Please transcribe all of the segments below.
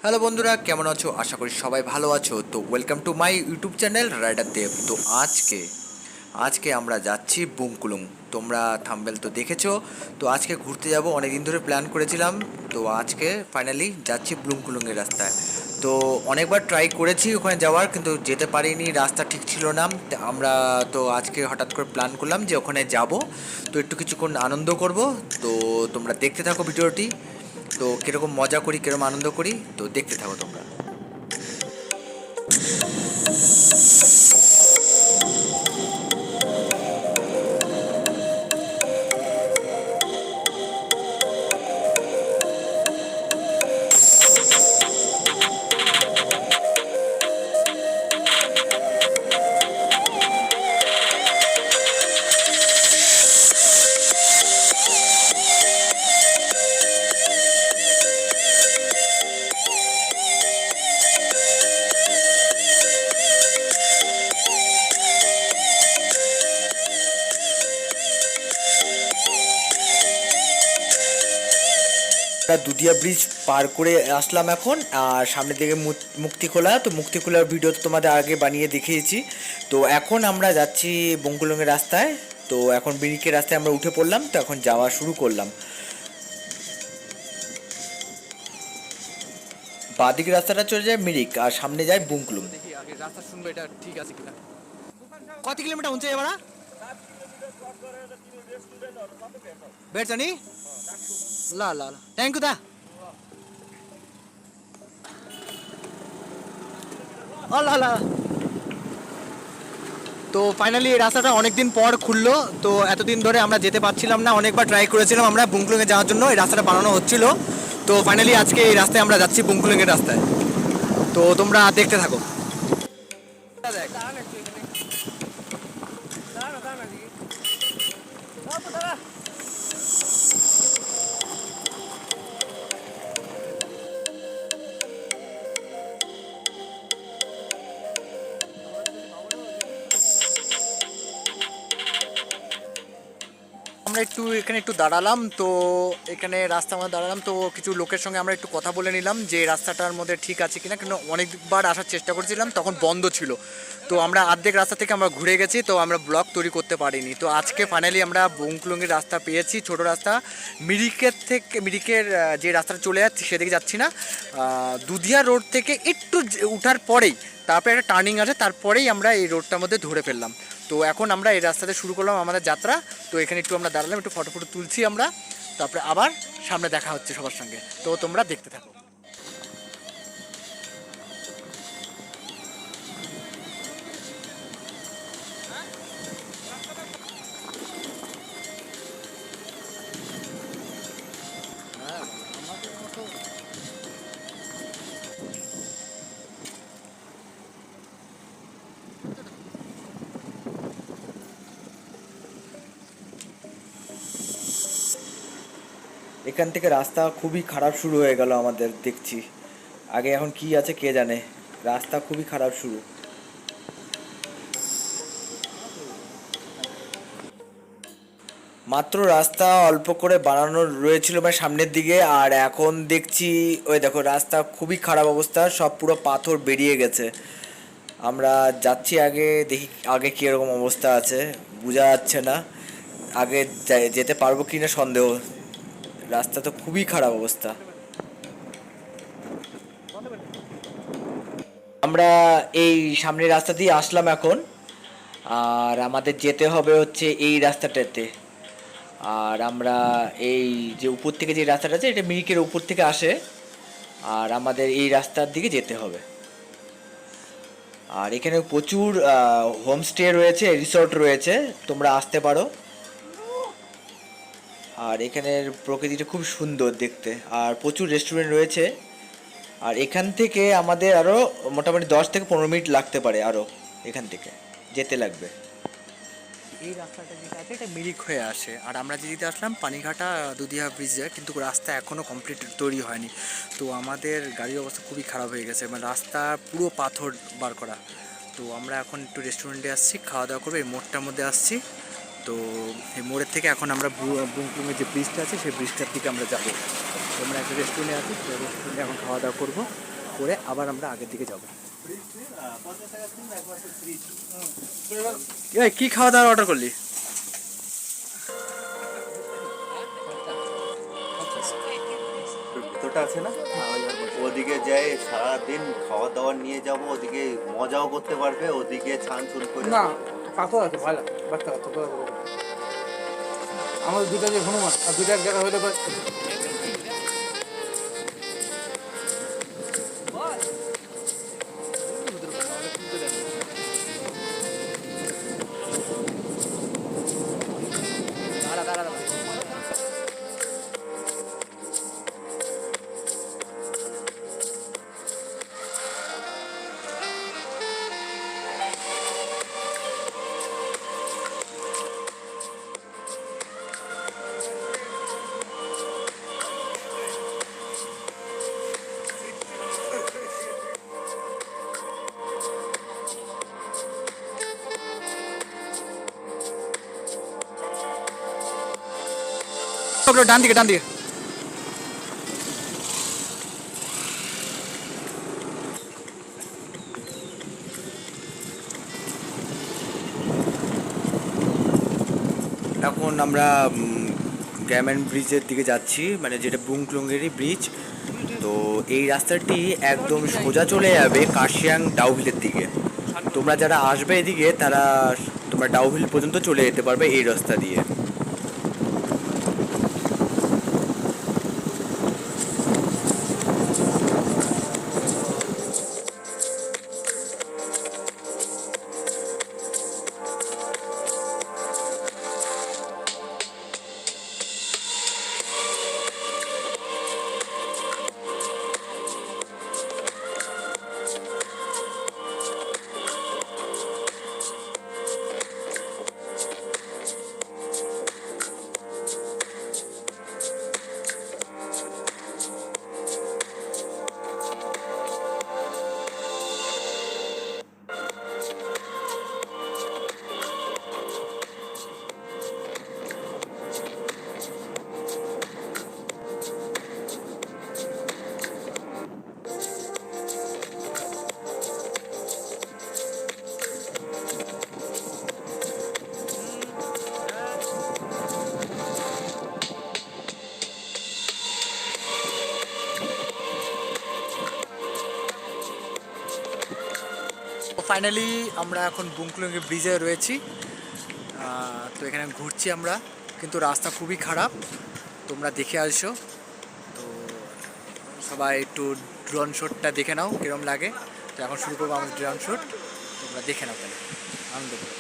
Hello বন্ধুরা, কেমন আছো? আশা করি সবাই ভালো আছো। তো welcome to my YouTube channel rider Dev. তো আজকে আমরা যাচ্ছি বুংকুলুং। তোমরা থাম্বনেল তো দেখেছো। তো আজকে ঘুরতে যাব, অনেক দিন ধরে প্ল্যান করেছিলাম। তো আজকে ফাইনালি যাচ্ছি বুংকুলুংয়ের রাস্তায়। তো অনেকবার ট্রাই করেছি ওখানে যাওয়ার, কিন্তু যেতে পারিনি, রাস্তা ঠিক ছিল না। তা আমরা তো আজকে হঠাৎ করে প্ল্যান করলাম যে ওখানে যাব। তো একটু কিছুক্ষণ আনন্দ করব। তো তোমরা দেখতে থাকো ভিডিওটি। তো কীরকম মজা করি, কীরকম আনন্দ করি, তো দেখতে থাকো তোমরা। আমরা দুধিয়া ব্রিজ পার করে আসলাম এখন, আর সামনের দিকে মুক্তিখোলা। তো মুক্তিখোলার ভিডিও তো তোমাদের আগে বানিয়ে দেখিয়েছি। তো এখন আমরা যাচ্ছি বঙ্কুলংয়ের রাস্তায়। তো এখন মিরিকের রাস্তায় আমরা উঠে পড়লাম। তো এখন যাওয়া শুরু করলাম। বাঁদিকে রাস্তাটা চলে যায় মিরিক, আর সামনে যায় বুংকুলুং। দেখি আগে রাস্তা শুনবো, এটা ঠিক আছে কিনা। কত কিলোমিটার হচ্ছে এবার? বেড়ছানি লা লা লা, থ্যাংক ইউ দা। ও লা লা। তো ফাইনালি এই রাস্তাটা অনেকদিন পর খুললো। তো এতদিন ধরে আমরা যেতে পারছিলাম না, অনেকবার ট্রাই করেছিলাম আমরা বুংকুলুংয়ে যাওয়ার জন্য। এই রাস্তাটা বানানো হচ্ছিল। তো ফাইনালি আজকে এই রাস্তায় আমরা যাচ্ছি, বুংকুলুংয়ের রাস্তায়। তো তোমরা দেখতে থাকো। আমরা এখানে একটু দাঁড়ালাম। তো এখানে রাস্তা আমরা দাঁড়ালাম, তো কিছু লোকের সঙ্গে আমরা একটু কথা বলে নিলাম যে রাস্তাটার মধ্যে ঠিক আছে কিনা, কিন্তু অনেকবার আসার চেষ্টা করেছিলাম, তখন বন্ধ ছিল। তো আমরা অর্ধেক রাস্তা থেকে আমরা ঘুরে গেছি, তো আমরা ব্লগ তৈরি করতে পারিনি। তো আজকে ফাইনালি আমরা বুংকুলুংয়ের রাস্তা পেয়েছি, ছোট রাস্তা। মিরিকের যে রাস্তাটা চলে যাচ্ছে সেদিকে যাচ্ছি না, দুধিয়া রোড থেকে একটু উঠার পরেই তারপরে একটা টার্নিং আছে, তারপরেই আমরা এই রোডটার মধ্যে ধরে ফেললাম। তো এখন আমরা এই রাস্তাতে শুরু করলাম আমাদের যাত্রা। তো এখানে একটু আমরা দাঁড়ালাম, একটু ফটো তুলছি আমরা। তারপরে আবার সামনে দেখা হচ্ছে সবার সঙ্গে। তো তোমরা দেখতে থাকো। এখান থেকে রাস্তা খুবই খারাপ শুরু হয়ে গেল আমাদের, দেখছি। আগে এখন কি আছে কে জানে। রাস্তা খুবই খারাপ শুরু। মাত্র রাস্তা অল্প করে বানানো রয়েছিল মানে সামনের দিকে, আর এখন দেখছি ওই দেখো রাস্তা খুবই খারাপ অবস্থা, সব পুরো পাথর বেরিয়ে গেছে। আমরা যাচ্ছি, আগে দেখি আগে কীরকম অবস্থা আছে, বোঝা যাচ্ছে না। আগে যেতে পারবো কি না সন্দেহ। রাস্তা তো খুবই খারাপ অবস্থা। আমরা এই সামনের রাস্তা দিয়ে আসলাম এখন, আর আমাদের যেতে হবে হচ্ছে এই রাস্তাটাতে। আর আমরা এই যে উপর থেকে যে রাস্তাটা আছে, এটা মিরিকের উপর থেকে আসে, আর আমাদের এই রাস্তার দিকে যেতে হবে। আর এখানে প্রচুর হোমস্টে রয়েছে, রিসর্ট রয়েছে, তোমরা আসতে পারো। আর এখানের প্রকৃতিটা খুব সুন্দর দেখতে, আর প্রচুর রেস্টুরেন্ট রয়েছে। আর এখান থেকে আমাদের আরও মোটামুটি 10 থেকে 15 মিনিট লাগতে পারে, আরও এখান থেকে যেতে লাগবে। এই রাস্তাটা যেটা আছে এটা মিরিক হয়ে আসে, আর আমরা যেদিকে আসলাম পানিঘাটা দুধিয়া ব্রিজে, কিন্তু রাস্তা এখনও কমপ্লিট তৈরি হয়নি। তো আমাদের গাড়ির অবস্থা খুবই খারাপ হয়ে গেছে, মানে রাস্তা পুরো পাথর বার করা। তো আমরা এখন একটু রেস্টুরেন্টে আসছি, খাওয়া দাওয়া করবো, এই মোড়টার মধ্যে আসছি। তো এই মোড়ের থেকে এখন আমরা বুংকুলুংয়ের যে ব্রিজটা আছে সেই ব্রিজটার দিকে আমরা যাবো। তো আমরা একটা রেস্টুরেন্টে আছি, রেস্টুরেন্টে এখন খাওয়া দাওয়া করবো। করে আবার আমরা আগের দিকে যাবো। কি খাওয়া দাওয়া অর্ডার করলি? ভিতরটা আছে না, ওদিকে যাই সারাদিন খাওয়া দাওয়া নিয়ে যাব, ওদিকে মজাও করতে পারবে, ওদিকে ছান চুন করে। না পাথর আছে ভালো বাচ্চা আমাদের দুটা যে হনুমান আর দুইটা এক জায়গা হইলে ডান দিকে ডান দিকে। এখন আমরা গ্যামেন ব্রিজের দিকে যাচ্ছি, মানে যেটা বুংক্লুংয়েরই ব্রিজ। তো এই রাস্তাটি একদম সোজা চলে যাবে কার্শিয়াং ডাউহিলের দিকে। তোমরা যারা আসবে এদিকে তারা তোমরা ডাউহিল পর্যন্ত চলে যেতে পারবে এই রাস্তা দিয়ে। ফাইনালি আমরা এখন বুংকুলুং ব্রিজে রয়েছি। তো এখানে ঘুরছি আমরা, কিন্তু রাস্তা খুবই খারাপ, তোমরা দেখে আসছো। তো সবাই একটু ড্রোন শ্যুটটা দেখে নাও কীরকম লাগে। তো এখন শুরু করবো আমাদের ড্রোন শ্যুট, তোমরা দেখে নাও তাহলে আনন্দ করো।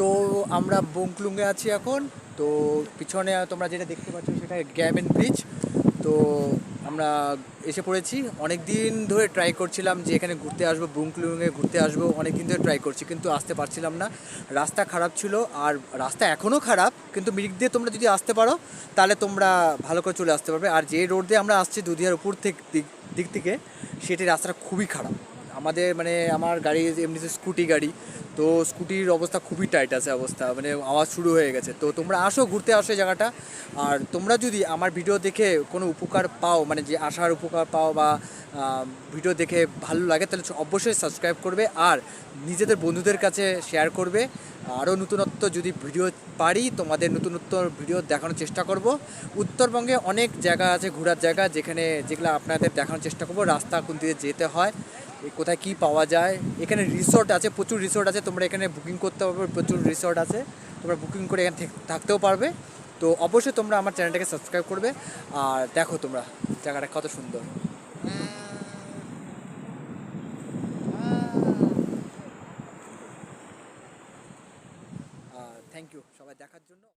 তো আমরা বংকুলুঙে আছি এখন। তো পিছনে তোমরা যেটা দেখতে পাচ্ছ সেটা গ্যামেন ব্রিজ। তো আমরা এসে পড়েছি। অনেক দিন ধরে ট্রাই করছিলাম যে এখানে ঘুরতে আসবো, বংকুলুঙে ঘুরতে আসবো, অনেক দিন ধরে ট্রাই করছি কিন্তু আসতে পারছিলাম না, রাস্তা খারাপ ছিল। আর রাস্তা এখনও খারাপ, কিন্তু মিরিক দিয়ে তোমরা যদি আসতে পারো তাহলে তোমরা ভালো করে চলে আসতে পারবে। আর যে রোড দিয়ে আমরা আসছি দুধিয়ার উপর দিক থেকে, সেটি রাস্তাটা খুবই খারাপ। আমাদের মানে আমার গাড়ি এমনিতে স্কুটি গাড়ি, তো স্কুটির অবস্থা খুবই টাইট আছে, অবস্থা মানে আওয়াজ শুরু হয়ে গেছে। তো তোমরা আসো, ঘুরতে আসো এই জায়গাটা। আর তোমরা যদি আমার ভিডিও দেখে কোনো উপকার পাও, মানে যে আসার উপকার পাও বা ভিডিও দেখে ভালো লাগে, তাহলে অবশ্যই সাবস্ক্রাইব করবে আর নিজেদের বন্ধুদের কাছে শেয়ার করবে। আরও নতুনত্ব যদি ভিডিও পারি তোমাদের নতুনত্ব ভিডিও দেখানোর চেষ্টা করব। উত্তরবঙ্গে অনেক জায়গা আছে ঘোরার জায়গা, যেগুলো আপনাদের দেখানোর চেষ্টা করব। রাস্তা কোন দিকে যেতে হয়, কোথায় কি পাওয়া যায়। এখানে রিসোর্ট আছে, প্রচুর রিসোর্ট আছে, তোমরা এখানে বুকিং করতে পারবে, প্রচুর রিসোর্ট আছে, তোমরা বুকিং করে এখানে থাকতেও পারবে। তো অবশ্যই তোমরা আমার চ্যানেলটাকে সাবস্ক্রাইব করবে। আর দেখো তোমরা জায়গাটা কত সুন্দর। থ্যাংক ইউ সবাই দেখার জন্য।